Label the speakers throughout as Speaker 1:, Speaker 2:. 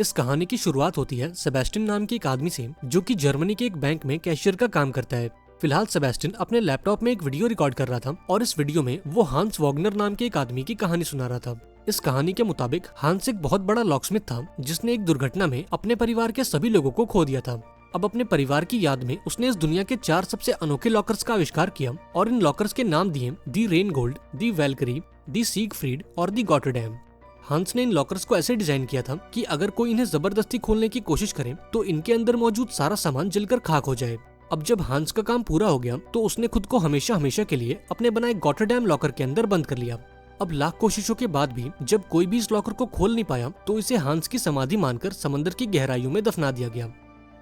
Speaker 1: इस कहानी की शुरुआत होती है सेबेस्टियन नाम के एक आदमी से, जो कि जर्मनी के एक बैंक में कैशियर का काम करता है। फिलहाल सेबेस्टियन अपने लैपटॉप में एक वीडियो रिकॉर्ड कर रहा था और इस वीडियो में वो हांस वॉगनर नाम के एक आदमी की कहानी सुना रहा था। इस कहानी के मुताबिक हांस एक बहुत बड़ा लॉकस्मिथ था, जिसने एक दुर्घटना में अपने परिवार के सभी लोगों को खो दिया था। अब अपने परिवार की याद में उसने इस दुनिया के 4 सबसे अनोखे लॉकर्स का आविष्कार किया और इन लॉकर्स के नाम दिए the Rhine gold, the Valkyrie, the Siegfried और दी गॉटरडैम। हांस ने इन लॉकर्स को ऐसे डिजाइन किया था कि अगर कोई इन्हें जबरदस्ती खोलने की कोशिश करे तो इनके अंदर मौजूद सारा सामान जलकर खाक हो जाए। अब जब हांस का काम पूरा हो गया तो उसने खुद को हमेशा हमेशा के लिए अपने बनाए गॉटरडैम लॉकर के अंदर बंद कर लिया। अब लाख कोशिशों के बाद भी जब कोई भी इस लॉकर को खोल नहीं पाया तो इसे हांस की समाधि मानकर समंदर की गहराइयों में दफना दिया गया।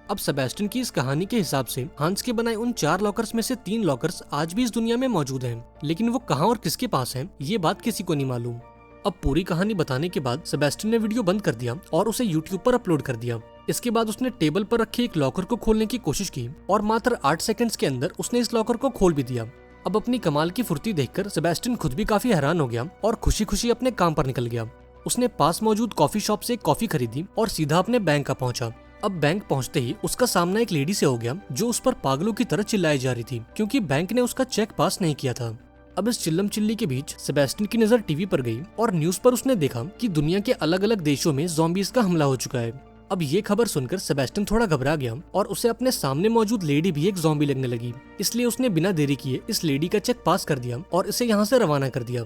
Speaker 1: अब सेबेस्टियन की इस कहानी के हिसाब से हांस के बनाए उन 4 लॉकर्स में से 3 लॉकर्स आज भी इस दुनिया में मौजूद हैं, लेकिन वो कहाँ और किसके पास हैं ये बात किसी को नहीं मालूम। अब पूरी कहानी बताने के बाद सेबेस्टियन ने वीडियो बंद कर दिया और उसे यूट्यूब पर अपलोड कर दिया। इसके बाद उसने टेबल पर रखे एक लॉकर को खोलने की कोशिश की और मात्र 8 सेकंड्स के अंदर उसने इस लॉकर को खोल भी दिया। अब अपनी कमाल की फुर्ती देखकर सेबेस्टियन खुद भी काफी हैरान हो गया और खुशी खुशी अपने काम पर निकल गया। उसने पास मौजूद कॉफी शॉप से कॉफी खरीदी और सीधा अपने बैंक का पहुंचा। अब बैंक पहुंचते ही उसका सामना एक लेडी से हो गया जो उस पर पागलों की तरह चिल्लाई जा रही थी, क्योंकि बैंक ने उसका चेक पास नहीं किया था। अब इस चिल्लम चिल्ली के बीच सेबेस्टियन की नजर टीवी पर गई और न्यूज पर उसने देखा कि दुनिया के अलग अलग देशों में ज़ॉम्बीज़ का हमला हो चुका है। अब ये खबर सुनकर सेबेस्टियन थोड़ा घबरा गया और उसे अपने सामने मौजूद लेडी भी एक ज़ॉम्बी लगने लगी, इसलिए उसने बिना देरी किए इस लेडी का चेक पास कर दिया और इसे यहाँ से रवाना कर दिया।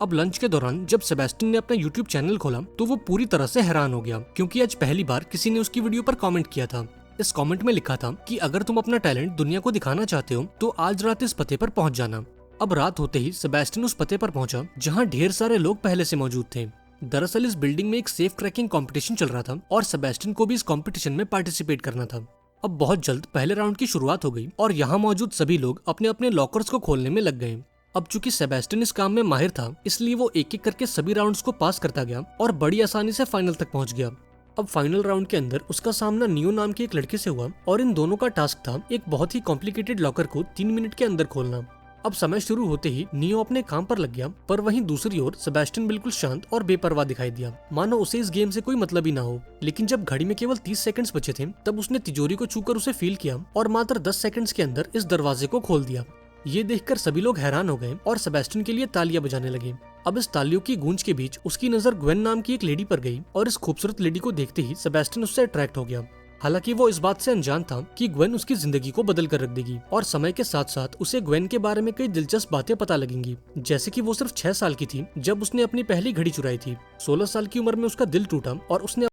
Speaker 1: अब लंच के दौरान जब सेबेस्टियन ने अपना यूट्यूब चैनल खोला तो वो पूरी तरह से हैरान हो गया, क्योंकि आज पहली बार किसी ने उसकी वीडियो पर कमेंट किया था। इस कमेंट में लिखा था कि अगर तुम अपना टैलेंट दुनिया को दिखाना चाहते हो तो आज रात इस पते पर पहुंच जाना। अब रात होते ही सेबेस्टियन उस पते पर पहुंचा जहां ढेर सारे लोग पहले से मौजूद थे। दरअसल इस बिल्डिंग में एक सेफ क्रैकिंग कंपटीशन चल रहा था और सेबेस्टियन को भी इस कंपटीशन में पार्टिसिपेट करना था। अब बहुत जल्द पहले राउंड की शुरुआत हो गई और यहाँ मौजूद सभी लोग अपने अपने लॉकर्स को खोलने में लग गए। अब चूंकि सेबेस्टियन इस काम में माहिर था, इसलिए वो एक एक करके सभी राउंड्स को पास करता गया और बड़ी आसानी से फाइनल तक पहुंच गया। अब फाइनल राउंड के अंदर उसका सामना नियो नाम के एक लड़के से हुआ और इन दोनों का टास्क था एक बहुत ही कॉम्प्लिकेटेड लॉकर को 3 मिनट के अंदर खोलना। अब समय शुरू होते ही नियो अपने काम पर लग गया, पर वहीं दूसरी ओर सेबेस्टियन बिल्कुल शांत और बेपरवाह दिखाई दिया, मानो उसे इस गेम से कोई मतलब ही ना हो। लेकिन जब घड़ी में केवल 30 सेकंड्स बचे थे तब उसने तिजोरी को छूकर उसे फील किया और मात्र 10 सेकंड्स के अंदर इस दरवाजे को खोल दिया। ये देखकर सभी लोग हैरान हो गए और सेबेस्टियन के लिए तालियां बजाने लगे। अब इस तालियों की गूंज के बीच उसकी नजर ग्वेन नाम की एक लेडी पर गई और इस खूबसूरत लेडी को देखते ही सेबेस्टियन उससे अट्रैक्ट हो गया। हालांकि वो इस बात से अनजान था कि ग्वेन उसकी जिंदगी को बदल कर रख देगी और समय के साथ साथ उसे ग्वेन के बारे में कई दिलचस्प बातें पता लगेंगी, जैसे कि वो सिर्फ 6 साल की थी जब उसने अपनी पहली घड़ी चुराई थी। 16 साल की उम्र में उसका दिल टूटा और उसने